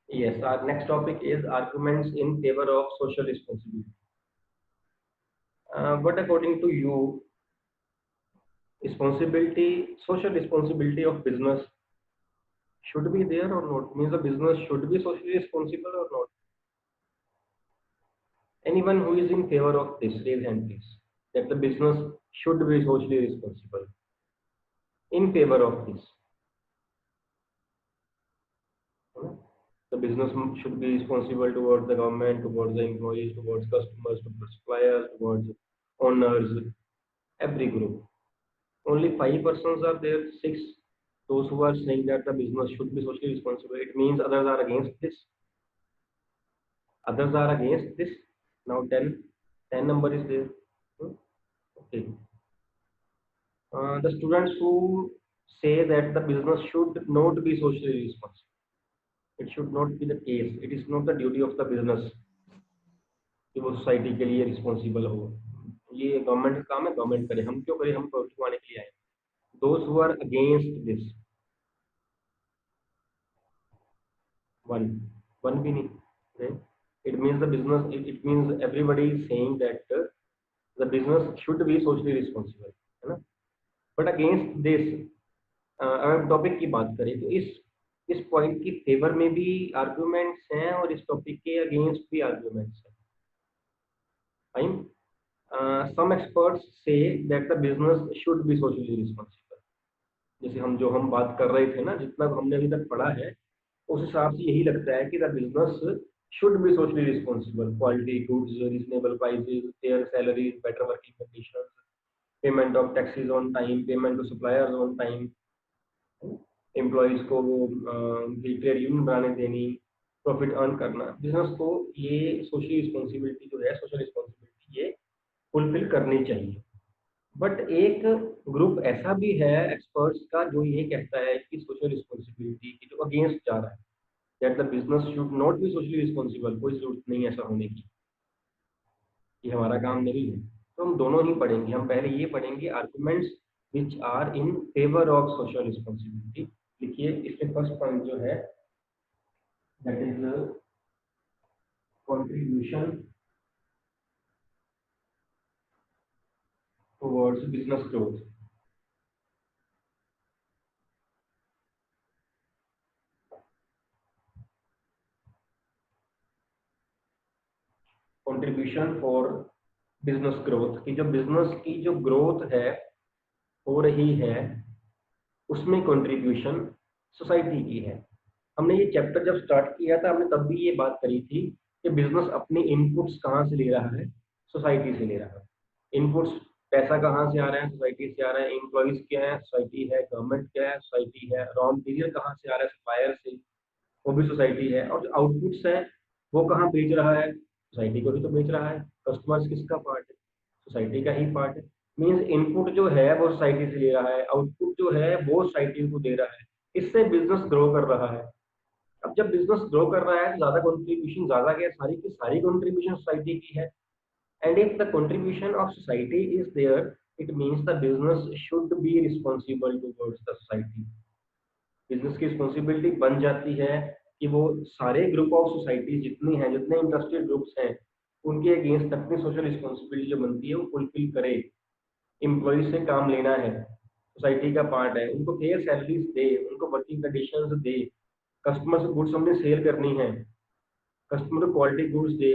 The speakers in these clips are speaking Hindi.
Yes, our next topic is arguments in favor of social responsibility. What according to you, social responsibility of business should be there or not? Means the business should be socially responsible or not? Anyone who is in favor of this, raise hand please. That the business should be socially responsible. In favor of this. The business should be responsible towards the government, towards the employees, towards customers, towards suppliers, towards owners, every group. Only 5% are there, six, those who are saying that the business should be socially responsible. It means others are against this. Others are against this. Now 10 number is there. Okay. The students who say that the business should not be socially responsible. It should not be the case. It is not the duty of the business कि वो सोसाइटी के लिए रिस्पॉन्सिबल हो. ये गवर्नमेंट का काम है, गवर्नमेंट करे. हम क्यों करें? हम प्रॉफिट कमाने के लिए आए. Those who are against this, one भी नहीं. Okay? It means the business. It means everybody is saying that the business should be socially responsible, है ना? But against this, अगर टॉपिक की बात करें तो इस पॉइंट की फेवर में भी आर्गुमेंट्स हैं और इस टॉपिक के अगेंस्ट भी आर्गुमेंट्स हैं. Fine. Some experts say that the business should be socially responsible. जैसे हम बात कर रहे थे ना, जितना हमने अभी तक पढ़ा है उस हिसाब से यही लगता है कि the business should be socially responsible. Quality goods, reasonable prices, fair salaries, better working conditions, payment of taxes on time, payment to suppliers on time, employees को ट्रेड यूनियन बनाने देनी, प्रॉफिट अर्न करना. बिजनेस को ये सोशल रिस्पॉन्सिबिलिटी जो है, सोशल रिस्पॉन्सिबिलिटी ये फुलफिल करनी चाहिए. बट एक ग्रुप ऐसा भी है एक्सपर्ट्स का जो ये कहता है कि सोशल रिस्पॉन्सिबिलिटी की जो अगेंस्ट जा रहा है, that the business should not be socially responsible. कोई जरूरत नहीं ऐसा होने की, ये हमारा काम नहीं है. तो हम दोनों ही पढ़ेंगे. हम पहले ये पढ़ेंगे arguments which are in favour of social responsibility. लिखिए, इसमें फर्स्ट पॉइंट जो है that is contribution towards business growth. Contribution for business growth की जो बिजनेस की जो ग्रोथ है हो रही है उसमें कंट्रीब्यूशन सोसाइटी की है. हमने ये चैप्टर जब स्टार्ट किया था हमने तब भी ये बात करी थी कि बिजनेस अपने इनपुट्स कहाँ से ले रहा है? सोसाइटी से ले रहा है. इनपुट्स पैसा कहाँ से आ रहा है? सोसाइटी से आ रहा है. एम्प्लॉइज क्या है? सोसाइटी है. गवर्नमेंट क्या है? सोसाइटी है. रॉ मटेरियल कहाँ से आ रहा है? सप्लायर से, वो भी सोसाइटी है. और जो आउटपुट्स है वो कहाँ बेच रहा है? सोसाइटी को भी तो बेच रहा है. कस्टमर्स किसका पार्ट है? सोसाइटी का ही पार्ट है. मीन्स इनपुट जो है वो सोसाइटी से ले रहा है, आउटपुट जो है वो सोसाइटी को दे रहा है. इससे बिजनेस ग्रो कर रहा है. अब जब बिजनेस ग्रो कर रहा है तो ज्यादा कंट्रीब्यूशन, ज्यादा क्या, सारी की सारी कंट्रीब्यूशन सोसाइटी की है. And if the contribution of society is there, it means the business should be responsible towards the society. Business की रिस्पॉन्सिबिलिटी बन जाती है कि वो सारे ग्रुप ऑफ सोसाइटी जितनी हैं, जितने इंडस्ट्रियल ग्रुप्स हैं, उनके अगेंस्ट अपनी सोशल रिस्पॉन्सिबिलिटी जो बनती है वो फुलफिल करे. एम्प्लॉइज से काम लेना है, सोसाइटी का पार्ट है. उनको फेयर सैलरीज दे, उनको वर्किंग कंडीशंस दे. कस्टमर से गुड्स हमने सेल करनी है, कस्टमर को क्वालिटी गुड्स दे,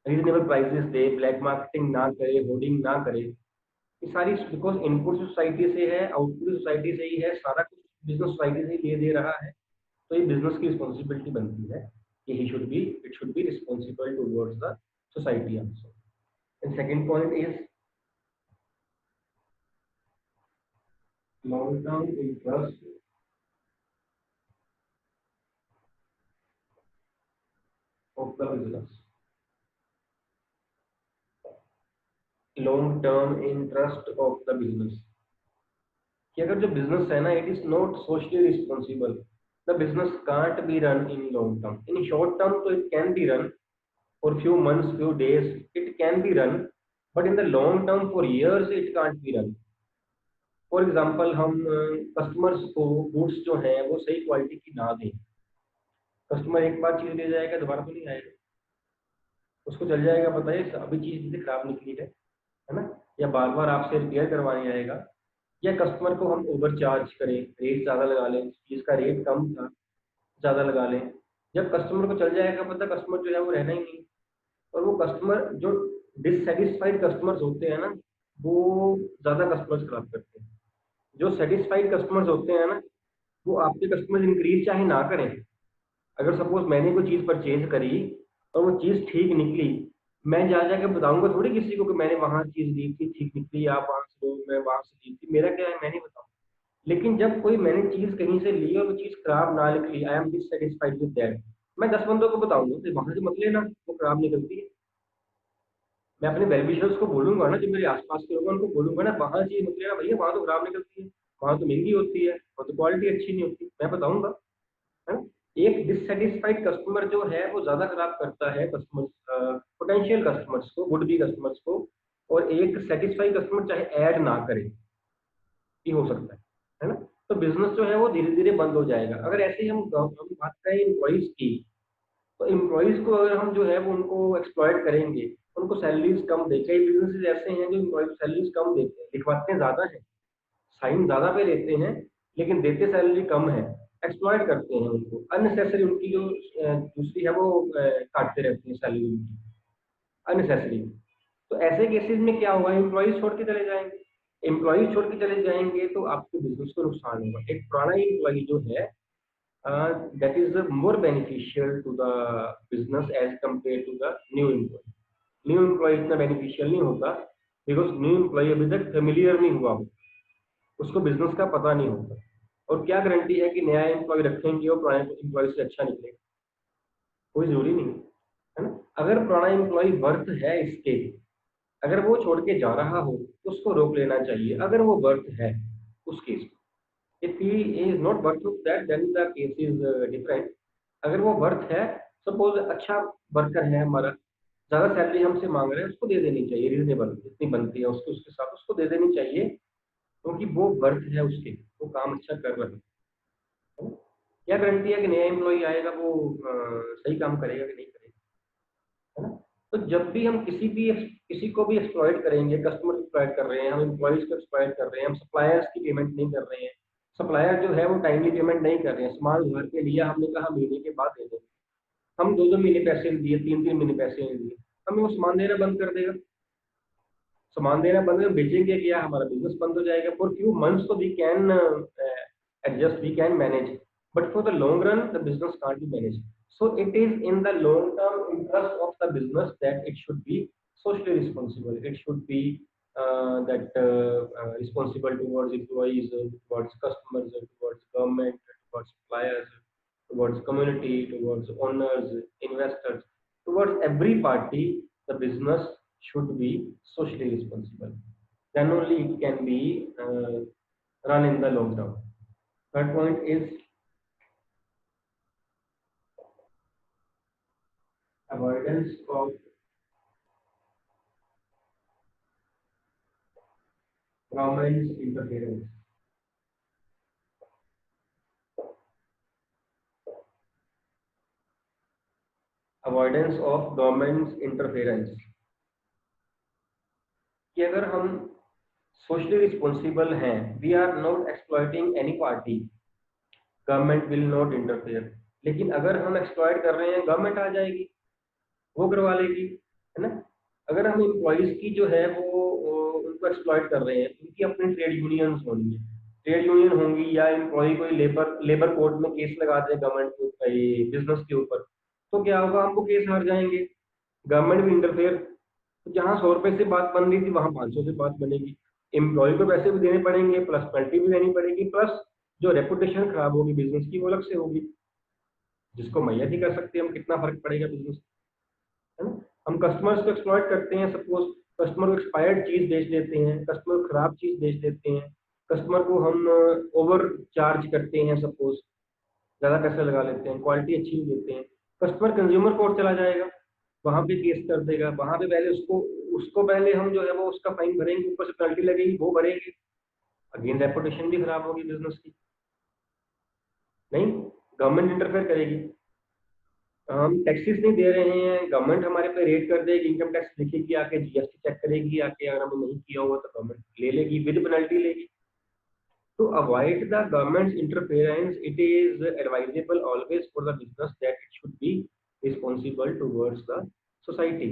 रीजनेबल प्राइसेस दे, ब्लैक मार्केटिंग ना करे, होर्डिंग ना करे. ये सारी बिकॉज इनपुट सोसाइटी से है, आउटपुट सोसाइटी से ही है, सारा कुछ बिजनेस सोसाइटी से ही दे रहा है. तो ये बिजनेस की रिस्पॉन्सिबिलिटी बनती है कि it should be responsible towards the society also. And second point is long term interest of the business. Long term interest of the business, कि अगर जो बिजनेस है ना, it is not socially responsible, the business can't be run in long term. In short term तो it can be run for few months, few days, it can be run. But in the long term for years it can't be run. For example, हम कस्टमर्स को गुड्स जो है वो सही क्वालिटी की ना दें, कस्टमर एक बार चीज ले जाएगा, दोबारा तो नहीं आएगा, उसको चल जाएगा पता है अभी चीज मुझे खराब निकली है ना, या बार बार आपसे रिपेयर करवाने आएगा, या कस्टमर को हम ओवर चार्ज करें, रेट ज़्यादा लगा लें, चीज़ का रेट कम था ज़्यादा लगा लें। जब कस्टमर को चल जाएगा पता, कस्टमर जो है वो रहना ही नहीं। और वो कस्टमर जो डिससेटिस्फाइड कस्टमर्स होते हैं ना, वो ज़्यादा कस्टमर्स खराब करते हैं। जो सेटिस्फाइड कस्टमर्स होते हैं ना, वो आपके कस्टमर्स इंक्रीज चाहे ना करें, अगर सपोज मैंने कोई चीज़ परचेज करी और वो चीज़ ठीक निकली, मैं जा जाके बताऊंगा थोड़ी किसी को कि मैंने वहाँ चीज़ ली थी ठीक निकली, आप वहाँ से लो, मैं वहाँ से ली थी, मेरा क्या है मैं नहीं बताऊँ। लेकिन जब कोई मैंने चीज़ कहीं से ली और वो चीज़ खराब ना निकली, I am dissatisfied with that, मैं 10 बंदों को बताऊंगा कि वहाँ से मत लेना, वो खराब निकलती है। मैं अपने वेल विशर्स को बोलूंगा ना, जो मेरे आसपास के लोग हैं उनको बोलूंगा ना, वहाँ चीज़ मत लेना भैया, वहाँ तो खराब निकलती है, वहाँ तो महंगी होती है, वहाँ तो क्वालिटी अच्छी नहीं होती, मैं बताऊंगा, है ना। एक डिससेटिस्फाइड कस्टमर जो है वो ज़्यादा खराब करता है कस्टमर्स, पोटेंशियल कस्टमर्स को, वुड बी कस्टमर्स को। और एक सेटिस्फाइड कस्टमर चाहे ऐड ना करे, ये हो सकता है ना। तो बिजनेस जो है वो धीरे धीरे बंद हो जाएगा। अगर ऐसे ही हम बात करें एम्प्लॉइज की, तो एम्प्लॉइज को अगर हम जो है वो उनको एक्सप्लॉयट करेंगे, उनको सैलरीज कम दे, कई बिजनेसेस ऐसे हैं जो एम्प्लॉइज सैलरीज कम देते हैं, लिखवाते ज़्यादा है, साइन ज़्यादा पे लेते हैं, लेकिन देते सैलरी कम है, एक्सप्लॉयट करते हैं उनको, अननेसेसरी उनकी जो दूसरी है वो काटते रहते हैं सैलरी उनकी अननेसेसरी। तो ऐसे केसेस में क्या होगा, एम्प्लॉइज छोड़ के चले जाएंगे, एम्प्लॉइज छोड़ के चले जाएंगे तो आपके बिजनेस को नुकसान होगा। एक पुराना एम्प्लॉय जो है, that is more beneficial to the business as compare to the new employee. New employee इतना बेनिफिशियल नहीं होता, बिकॉज न्यू एम्प्लॉय अभी तक फेमिलियर नहीं हुआ हो, उसको बिजनेस का पता नहीं होता। और क्या गारंटी है कि नया एम्प्लॉय रखेंगे और पुराने एम्प्लॉय से अच्छा निकलेगा, कोई जरूरी नहीं है ना। अगर पुराना एम्प्लॉय वर्थ है इसके, अगर वो छोड़ के जा रहा हो तो उसको रोक लेना चाहिए, अगर वो वर्थ है उस केस में। If he is not worth of that, then the case is different. अगर वो वर्थ है, सपोज अच्छा वर्कर है हमारा, ज्यादा सैलरी हमसे मांग रहे हैं, उसको दे देनी चाहिए, रीजनेबल जितनी बनती है उसके उसके साथ उसको दे देनी चाहिए, क्योंकि वो वर्थ है उसके, वो काम अच्छा कर रहा है। क्या गारंटी है कि नया एम्प्लॉय आएगा वो सही काम करेगा कि नहीं करेगा, है ना। तो जब भी हम किसी को भी एक्सप्लॉइट करेंगे, कस्टमर एक्सप्लॉइट कर रहे हैं, हम एम्प्लॉइज को एक्सप्लॉइट कर रहे हैं, हम सप्लायर्स की पेमेंट नहीं कर रहे हैं, सप्लायर जो है वो टाइमली पेमेंट नहीं कर रहे हैं, सामान उधार के लिया, हमने कहा महीने के बाद दे देंगे, हम 2-2 महीने पैसे नहीं दिए, 3-3 महीने पैसे नहीं दिए, हमें वो सामान देना बंद कर देगा। सामान देना बंद कर बेचेंगे क्या, हमारा बिजनेस बंद हो जाएगा। फॉर फ्यू मंथ्स तो we can adjust, we can manage, but for the long run the business can't be managed. So it is in the long term interest of the business that it should be socially responsible, it should be that responsible towards employees, towards customers, towards government, towards suppliers, towards community, towards owners, investors, towards every party. The business should be socially responsible, then only it can be run in the long term. Third point is avoidance of government's interference. Avoidance of government's interference, कि अगर हम सोशली रिस्पॉन्सिबल हैं, we are not exploiting any party, government will not interfere. लेकिन अगर हम एक्सप्लॉइट कर रहे हैं, गवर्नमेंट आ जाएगी, वो करवा लेगी, है ना। अगर हम एम्प्लॉयज की जो है वो उनको एक्सप्लॉइट कर रहे हैं, उनकी अपनी ट्रेड यूनियंस होंगी, ट्रेड यूनियन होंगी, या एम्प्लॉय कोई लेबर लेबर कोर्ट में केस लगा दे गवर्नमेंट के ऊपर, बिजनेस के ऊपर, तो क्या होगा, हम वो केस हार जाएंगे, गवर्नमेंट भी इंटरफेयर। तो जहाँ 100 रुपए से बात बन रही थी वहां 500 से बात बनेगी, एम्प्लॉय को पैसे भी देने पड़ेंगे, प्लस पेनल्टी भी देनी पड़ेगी, प्लस जो रेपुटेशन खराब होगी बिजनेस की वो अलग से होगी, जिसको मैयत ही कर सकते हैं हम, कितना फर्क पड़ेगा बिजनेस, है ना। हम कस्टमर्स को एक्सप्लॉइट करते हैं, सपोज कस्टमर को एक्सपायर्ड चीज बेच देते हैं, कस्टमर को खराब चीज बेच देते हैं, कस्टमर को हम ओवर चार्ज करते हैं, सपोज ज्यादा पैसे लगा लेते हैं, क्वालिटी अच्छी नहीं देते हैं, कस्टमर कंज्यूमर कोर्ट चला जाएगा, वहां पे केस कर देगा, वहां पे पहले उसको उसको पहले हम जो है वो उसका फाइन भरेंगे, ऊपर से पेनल्टी लगेगी, वो भरेंगे, अगेन रेपुटेशन भी खराब होगी बिजनेस की। नहीं, गवर्नमेंट इंटरफेयर करेगी, हम टैक्सेस नहीं दे रहे हैं, गवर्नमेंट हमारे पे रेट कर देगी, इनकम टैक्स लिखेगी आके, जीएसटी चेक करेगी आके, अगर हमने नहीं किया होगा तो गवर्नमेंट ले लेगी, विद पेनल्टी लेगी। To avoid the government's interference, it is advisable always for the business that it should be responsible towards the society।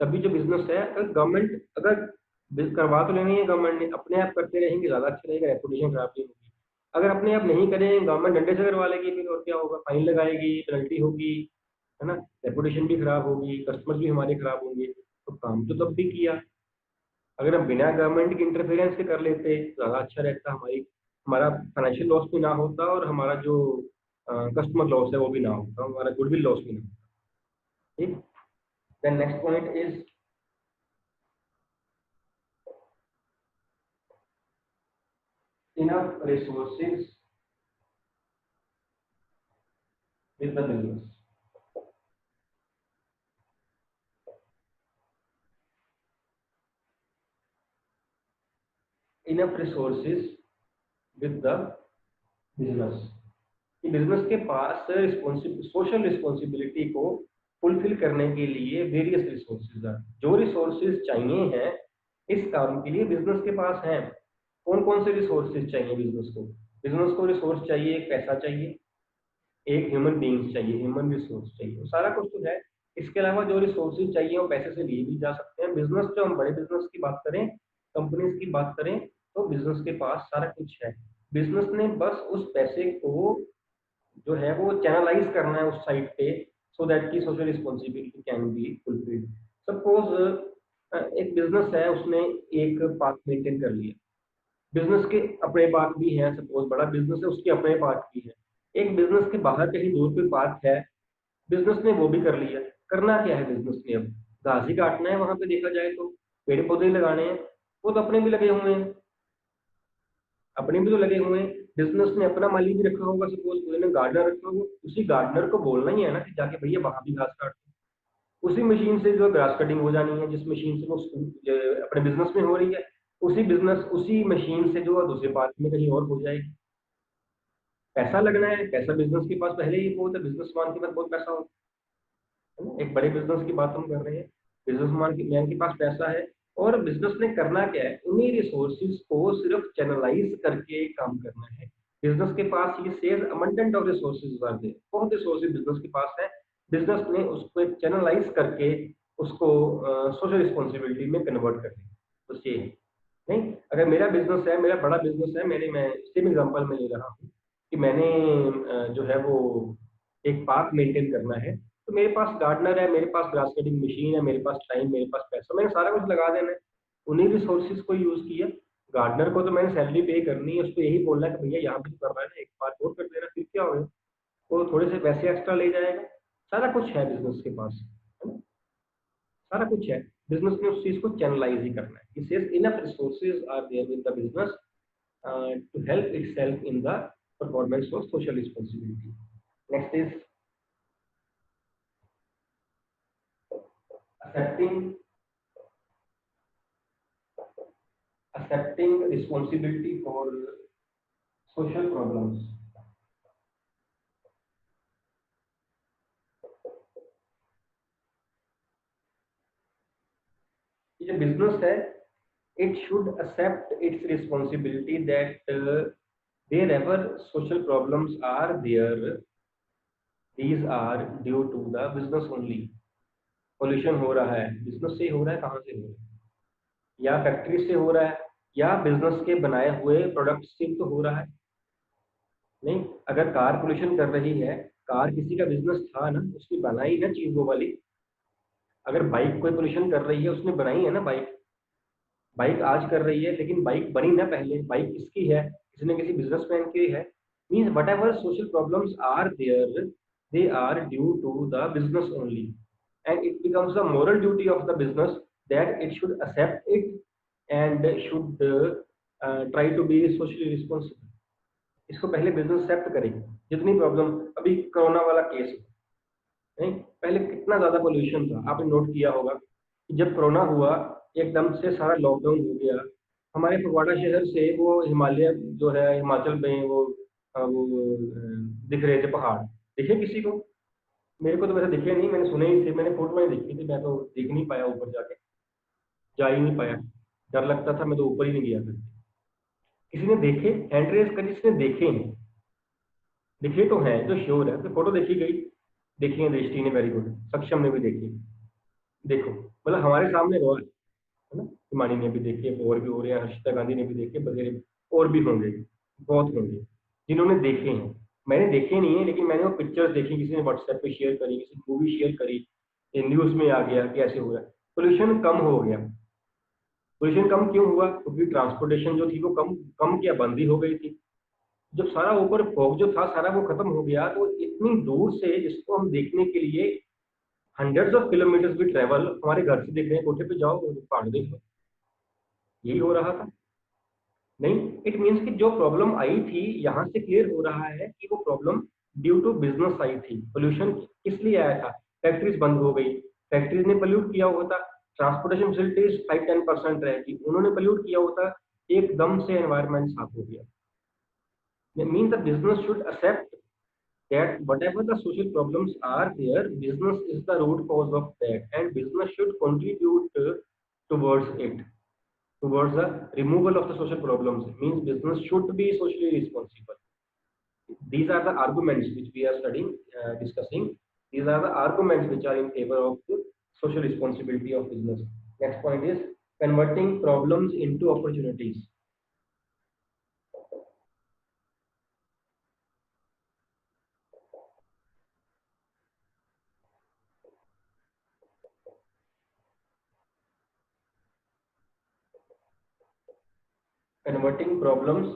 तभी जो बिजनेस है, अगर गवर्नमेंट अगर करवा तो लेनी है, गवर्नमेंट ने अपने आप करते रहेंगे ज़्यादा अच्छा रहेगा, रेपुटेशन खराब नहीं होगी। अगर अपने आप नहीं करें, गवर्नमेंट डंडे से करवा लेगी, फिर और क्या होगा, फाइन लगाएगी, पेनल्टी होगी, है ना, रेपुटेशन भी खराब होगी, कस्टमर्स भी हमारे खराब होंगे। तो काम तो तब भी किया, अगर हम बिना गवर्नमेंट के इंटरफेरेंस के कर लेते ज़्यादा अच्छा रहता, हमारा फाइनेंशियल लॉस भी ना होता, और हमारा जो कस्टमर लॉस है वो भी ना होता, हमारा गुडविल लॉस भी ना होता। ठीक। Then next point is enough resources with the business. Enough resources with the business, कि बिजनेस के पास सोशल रिस्पॉन्सिबिलिटी को फुलफिल करने के लिए वेरियस रिसोर्सेज है, जो रिसोर्सेज चाहिए हैं इस काम के लिए बिजनेस के पास हैं। कौन कौन से रिसोर्सेज चाहिए बिजनेस को? बिजनेस को रिसोर्स चाहिए, एक पैसा चाहिए, एक ह्यूमन बींग्स चाहिए, ह्यूमन रिसोर्स चाहिए, वो सारा कुछ तो है। इसके अलावा जो रिसोर्सेज चाहिए वो पैसे से लिए भी जा सकते हैं। बिजनेस, जो हम बड़े बिजनेस की बात करें, कंपनीज की बात करें, तो बिजनेस के पास सारा कुछ है। बिजनेस ने बस उस पैसे को जो है वो चैनलाइज करना है उस साइड पे, सो दैट की social responsibility can be fulfilled. Suppose एक बिजनेस है, उसने एक पार्क मेंटेन कर लिया, बिजनेस के अपने पार्क भी हैं, सपोज बड़ा बिजनेस है उसके अपने पार्क भी हैं। एक बिजनेस के बाहर कहीं दूर पे पार्क है, बिजनेस ने वो भी कर लिया। करना क्या है बिजनेस ने? अब घास ही काटना है वहां पे, देखा जाए तो पेड़ पौधे ही लगाने हैं, वो तो अपने भी लगे हुए हैं, अपने भी तो लगे हुए हैं। बिजनेस ने अपना माली भी रखा होगा, सपोज कोई ने गार्डनर रखा होगा, उसी गार्डनर को बोलना ही है ना कि जाके भैया वहां भी घास काट दो। उसी मशीन से जो ग्रास कटिंग हो जानी है, जिस मशीन से वो अपने बिजनेस में हो रही है, उसी मशीन से जो है दूसरे पार्क में कहीं और हो जाएगी। पैसा लगना है, पैसा बिजनेस के पास पहले ही बहुत है, बिजनेसमैन के पास बहुत पैसा होता है ना। एक बड़े बिजनेस की बात हम कर रहे हैं, बिजनेसमैन के पास पैसा है, और बिजनेस ने करना क्या है, उन्हीं रिसोर्सेज को सिर्फ चैनलाइज करके काम करना है। बिजनेस के पास ये says abundant of resources are there, बहुत रिसोर्सेज बिजनेस के पास है, बिजनेस ने उसको चैनलाइज करके उसको सोशल रिस्पॉन्सिबिलिटी में कन्वर्ट कर दिया। तो सेम नहीं, अगर मेरा बिजनेस है, मेरा बड़ा बिजनेस है, मैं सेम एग्जांपल में ले रहा हूँ कि मैंने जो है वो एक पार्क मेंटेन करना है, तो मेरे पास गार्डनर है, मेरे पास ग्रास कटिंग मशीन है, मेरे पास टाइम, मेरे पास पैसा, मैंने सारा कुछ लगा देना है, उन्हीं रिसोर्सेज को यूज किया। गार्डनर को तो मैंने सैलरी पे करनी है, उसको यही बोलना है कि भैया यहाँ भी तो कर रहा है ना, एक पार्क और कर देना, फिर क्या हो गया, वो थोड़े से पैसे एक्स्ट्रा ले जाएगा। सारा कुछ है बिजनेस के पास, है ना, सारा कुछ है। बिजनेस ने उस चीज को चैनलाइज ही करना है। It says enough resources are there with the business to help itself in the performance of social responsibility. Next is accepting accepting responsibility for social problems। ये जो बिजनेस है, it should accept its responsibility that wherever social problems are there, these are due to the business only। Pollution हो रहा है, बिजनेस से ही हो रहा है, कहाँ से हो रहा है, या फैक्ट्री से हो रहा है, या बिजनेस के बनाए हुए प्रोडक्ट से तो हो रहा है। नहीं, अगर कार पोल्यूशन कर रही है, कार किसी का बिजनेस था ना, उसने बनाई ना चीज वो वाली। अगर बाइक कोई पोल्यूशन कर रही है, उसने बनाई है ना बाइक, बाइक आज कर रही है, लेकिन बाइक बनी ना पहले, बाइक किसकी है, किसी न किसी बिजनेसमैन की है। Means whatever social problems are there, they are due to the business only, and it becomes the moral duty of the business that it should accept it and should try to be socially responsible. इसको पहले बिजनेस एक्सेप्ट करेगी। जितनी प्रॉब्लम, अभी कोरोना वाला केस नहीं, पहले कितना ज्यादा पोल्यूशन था, आपने नोट किया होगा कि जब कोरोना हुआ एकदम से सारा लॉकडाउन हो गया। हमारे फगवाड़ा शहर से वो हिमालय जो है, हिमाचल में वो दिख रहे थे पहाड़, दिखे किसी को? मेरे को तो वैसे दिखे नहीं, मैंने सुने ही थे, मैंने फोटो में देखी थी, मैं तो देख नहीं पाया ऊपर जाके, जा ही नहीं पाया, डर लगता था, मैं तो ऊपर ही नहीं गया फिर। किसी ने देखे हैंड रेस कर, जिसने देखे हैं, दिखे तो हैं जो श्योर है, तो फोटो देखी गई, देखी है दृष्टि ने, वेरी गुड, सक्षम ने भी देखी, देखो मतलब हमारे सामने हुआ है ना, हिमानी ने भी देखी है, और भी हो रहे हैं, हर्षिता गांधी ने भी देखी है, बगैर और भी होंगे, बहुत होंगे जिन्होंने देखे हैं। मैंने देखे नहीं है, लेकिन मैंने वो पिक्चर्स देखी, किसी ने व्हाट्सएप पे शेयर करी, किसी मूवी शेयर करी, न्यूज में आ गया कि ऐसे हो रहा है। पोल्यूशन कम हो गया। पोल्यूशन कम क्यों हुआ? क्योंकि ट्रांसपोर्टेशन जो थी वो कम, कम क्या बंद ही हो गई थी। जब सारा ऊपर फॉग जो था सारा वो खत्म हो गया, तो इतनी दूर से जिसको हम देखने के लिए हंड्रेड्स ऑफ किलोमीटर्स भी ट्रेवल, हमारे घर से देख रहे हैं, कोठे पे जाओ पहाड़ देख लो, यही हो रहा था। नहीं, इट मीन्स कि जो प्रॉब्लम आई थी यहाँ से क्लियर हो रहा है कि वो प्रॉब्लम ड्यू टू बिजनेस आई थी। पोल्यूशन किस लिए आया था? फैक्ट्रीज बंद हो गई, फैक्ट्रीज ने पोल्यूट किया हुआ था, ट्रांसपोर्टेशन फैसिलिटीज 5-10% रहेगी, उन्होंने पोल्यूट किया हुआ था, एकदम से एनवायरमेंट साफ हो गया। Mean the business should accept that whatever the social problems are there, business is the root cause of that, and business should contribute towards it, towards the removal of the social problems. It means business should be socially responsible. These are the arguments which we are studying, discussing. These are the arguments which are in favor of the social responsibility of business. Next point is converting problems into opportunities. Converting problems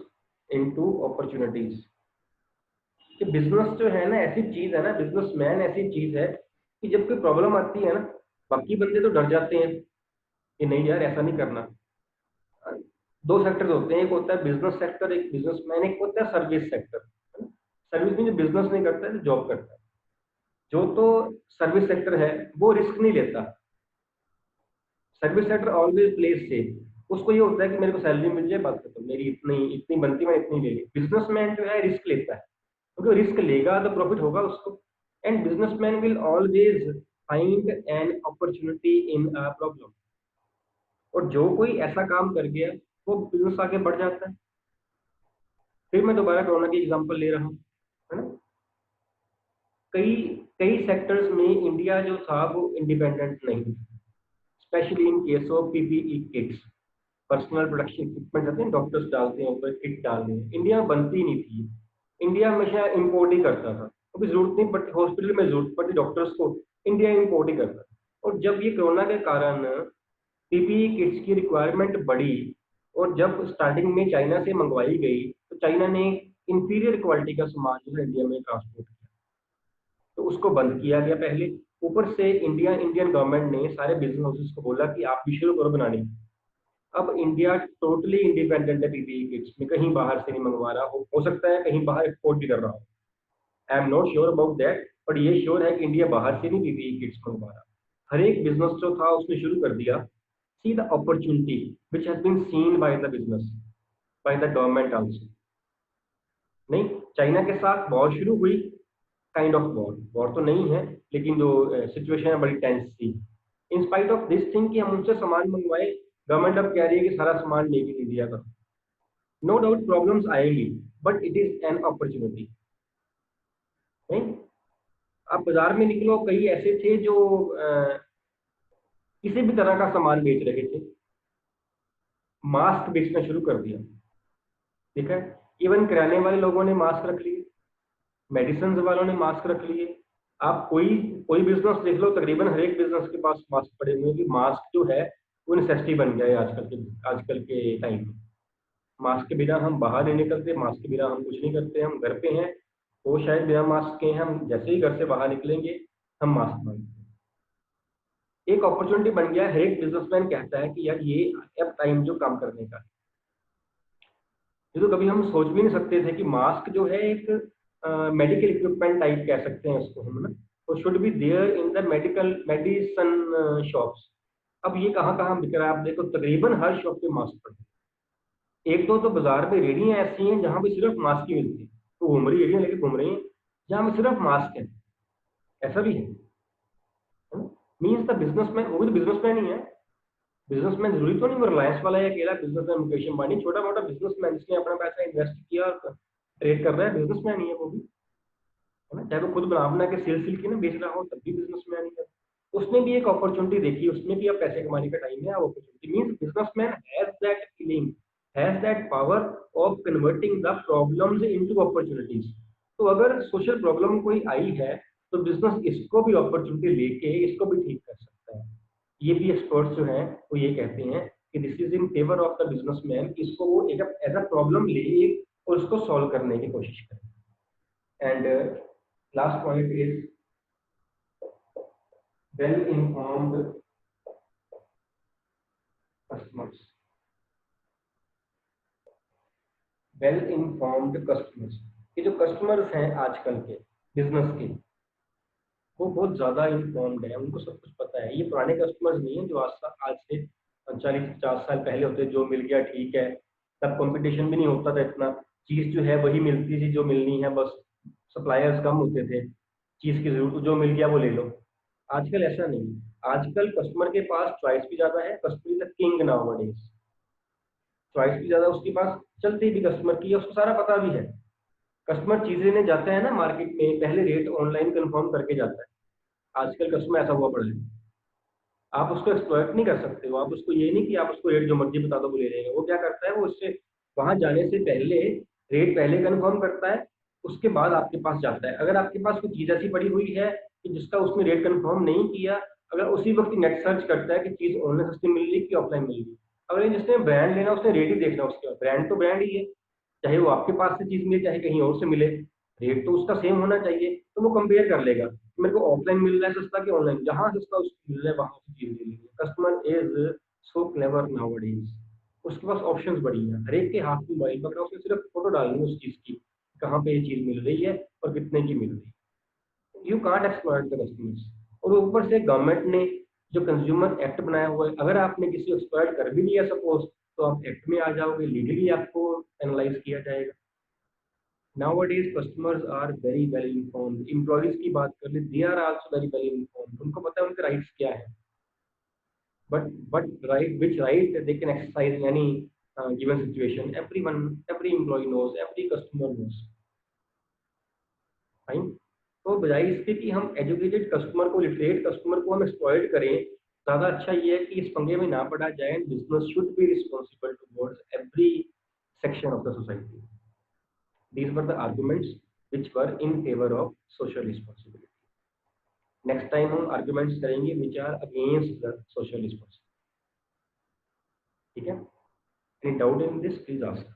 into opportunities. कि बिजनेस जो है ना ऐसी चीज है ना, बिजनेसमैन ऐसी चीज है कि जब कोई प्रॉब्लम आती है ना, बाकी बंदे तो डर जाते हैं कि नहीं यार ऐसा नहीं करना। दो सेक्टर होते हैं, एक होता है बिजनेस सेक्टर, एक बिजनेसमैन, एक होता है सर्विस सेक्टर। सर्विस में जो बिजनेस नहीं करता है, जो जॉब करता है, जो तो सर्विस सेक्टर है वो रिस्क नहीं लेता। Service sector always place safe, उसको ये होता है कि मेरे को सैलरी मिल जाए, बात खत्म, मेरी इतनी इतनी बनती, मैं इतनी ले ली। बिजनेसमैन जो है रिस्क लेता है, क्योंकि रिस्क लेगा तो प्रॉफिट होगा उसको। And businessman will always find an opportunity in a problem, और जो कोई ऐसा काम कर गया वो बिजनेस आगे बढ़ जाता है। फिर मैं दोबारा कोरोना की एग्जांपल ले रहा हूँ, है ना। कई कई सेक्टर्स में इंडिया जो था वो इंडिपेंडेंट नहीं था, specially in case of PPE kits, personal protection equipment आते हैं, डॉक्टर्स डालते हैं ऊपर, किट डालते हैं, इंडिया में बनती ही नहीं थी। इंडिया हमेशा इम्पोर्ट ही करता था, क्योंकि जरूरत नहीं पड़ती, हॉस्पिटल में जरूरत पड़ती डॉक्टर्स को, इंडिया इम्पोर्ट ही करता था। और जब ये कोरोना के कारण पीपीई किट्स की रिक्वायरमेंट बढ़ी, और जब स्टार्टिंग में चाइना से मंगवाई गई, तो चाइना ने इंफीरियर क्वालिटी का सामान जो है इंडिया में ट्रांसपोर्ट किया, तो उसको बंद किया गया पहले। ऊपर से इंडियन गवर्नमेंट ने सारे बिजनेस हाउसेस को बोला कि आप भी शुरू करो बनानी। अब इंडिया टोटली इंडिपेंडेंट है पीपीई किट्स में, कहीं बाहर से नहीं मंगवा रहा, हो सकता है कहीं बाहर एक्सपोर्ट भी कर रहा हो, I am not sure about that, but ये श्योर है कि इंडिया बाहर से नहीं पीपीई किट्स मंगवा रहा। हर एक बिजनेस जो था उसने शुरू कर दिया। See the opportunity which has been seen by the business, by the government also. नहीं, चाइना के साथ वॉर शुरू हुई, काइंड ऑफ वॉर, वॉर तो नहीं है, लेकिन जो सिचुएशन है बड़ी टेंस थी। In spite of this thing कि हम उनसे सामान मंगवाए, गवर्नमेंट अब कह रही है कि सारा सामान लेके नहीं दिया करो। नो डाउट प्रॉब्लम्स आएंगी, but it is an opportunity. नहीं, आप बाजार में निकलो, कई ऐसे थे जो किसी भी तरह का सामान बेच रहे थे, मास्क बेचना शुरू कर दिया, ठीक है। इवन किराने वाले लोगों ने मास्क रख लिए, मेडिसिन वालों ने मास्क रख लिए। आप कोई कोई बिजनेस देख लो, तकरीबन हर एक बिजनेस के पास मास्क पड़े हुए हैं, कि मास्क जो है वो नेसेसिटी बन गया है आजकल के टाइम में। मास्क के बिना हम बाहर नहीं निकलते, मास्क के बिना हम कुछ नहीं करते, हम घर पे हैं वो शायद बिना मास्क के हैं, हम जैसे ही घर से बाहर निकलेंगे हम मास्क पहनते हैं। एक अपॉर्चुनिटी बन गया है, हर एक बिजनेसमैन कहता है कि यार ये अब टाइम जो काम करने का, ये तो कभी हम सोच भी नहीं सकते थे कि मास्क जो है एक मेडिकल इक्विपमेंट टाइप कह सकते हैं उसको हम ना, तो should be there in the medical medicine shops. अब ये कहाँ कहाँ बिक रहा है, आप देखो तकरीबन हर शॉप पे मास्क पड़े हैं। एक दो तो बाजार में रेडियां ऐसी हैं जहाँ पे सिर्फ मास्क ही मिलती है, तो घूम रही रेडियां लेके घूम रही हैं जहाँ पे सिर्फ मास्क है। ऐसा भी है। मीन्स द बिजनेसमैन, वो भी तो बिजनेसमैन ही है। बिजनेसमैन जरूरी तो नहीं वो रिलायंस वाला है अकेला बिजनेसमैन मुकेश अंबानी, छोटा मोटा बिजनेसमैन जिसने अपना पैसा इन्वेस्ट किया और ट्रेड कर रहा है, बिजनेसमैन ही है वो भी, है ना। चाहे वो खुद बना के सेल के ना बेच रहा हो, तब भी बिजनेसमैन ही है। उसने भी एक अपॉर्चुनिटी देखी, उसने भी अब पैसे कमाने का टाइम है, अब opportunity means businessman has that feeling, has that power of converting the problems into opportunities. तो अगर सोशल प्रॉब्लम कोई आई है तो बिजनेस इसको भी अपॉर्चुनिटी लेके इसको भी ठीक कर सकता है। ये भी एक्सपर्ट्स जो हैं वो ये कहते हैं कि this is in favour of the businessman, इसको वो एक एज अ प्रॉब्लम ले और उसको सॉल्व करने की कोशिश करें। And last point is well informed customers. Well informed customers, ये जो कस्टमर्स हैं आजकल के बिजनेस के, वो बहुत ज्यादा इन्फॉर्म्ड है, उनको सब कुछ पता है। ये पुराने कस्टमर्स नहीं है जो आज से 40-50 साल पहले होते, जो मिल गया ठीक है, तब कंपटीशन भी नहीं होता था इतना, चीज जो है वही मिलती थी जो मिलनी है, बस सप्लायर्स कम होते थे, चीज की जरूरत जो मिल गया वो ले लो। आजकल ऐसा नहीं, आजकल कस्टमर के पास चॉइस भी ज्यादा है, customer is the king nowadays. Choice भी ज्यादा उसके पास, चलती भी कस्टमर की है, उसको सारा पता भी है। कस्टमर चीजें लेने जाता है ना मार्केट में, पहले रेट ऑनलाइन कंफर्म करके जाता है। आजकल कस्टमर ऐसा हुआ पड़ा है, आप उसको एक्सप्लॉइट नहीं कर सकते हो। आप उसको ये नहीं कि आप उसको रेट जो मर्जी बता दो वो ले लेगा। वो क्या करता है, वो उससे वहां जाने से पहले रेट पहले कंफर्म करता है, उसके बाद आपके पास जाता है। अगर आपके पास कोई चीज ऐसी पड़ी हुई है कि जिसका उसने रेट कंफर्म नहीं किया, अगर उसी वक्त नेट सर्च करता है कि चीज ऑनलाइन सस्ती मिल रही कि ऑफलाइन मिल रही, अगर जिसने ब्रांड लेना उसने रेट ही देखना, उसके बाद ब्रांड तो ब्रांड ही है, चाहे वो आपके पास से चीज मिले चाहे कहीं और से मिले, रेट तो उसका सेम होना चाहिए। तो वो कंपेयर कर लेगा, मेरे को ऑफलाइन मिल रहा है सस्ता कि ऑनलाइन, जहां सस्ता उसको मिल रहा है वहां से चीज ले लीजिए। Customer is so clever nowadays, उसके पास ऑप्शंस बड़ी हैं, हर एक के हाथ में मोबाइल पकड़ा, उसने सिर्फ फोटो डालनी है उस चीज की, कहाँ पे ये चीज मिल रही है और कितने की मिल रही है। You can't exploit the customers. और ऊपर से गवर्नमेंट ने जो कंज्यूमर एक्ट बनाया हुआ है, अगर आपने किसी को एक्सप्लॉइट कर भी लिया सपोज, तो आप एक्ट में आ जाओगे, लीगली आपको एनालाइज किया जाएगा। Nowadays customers are very well informed, employees की बात कर ले, they are also very well informed, उनको पता है उनके राइट्स क्या है, but right which right they can exercise in any given situation, every employee knows, every customer knows, fine. तो बजाय इसके कि हम एजुकेटेड कस्टमर को, लिटरेट कस्टमर को हम एक्सप्लॉइट करें, ज्यादा अच्छा ये है कि इस पंगे में ना पड़ा जाए। Business should be responsible towards every section of the society. These were the arguments which were in favor of social responsibility. Next time हम arguments करेंगे which are against the social responsibility. ठीक है? Any doubt in this, please ask.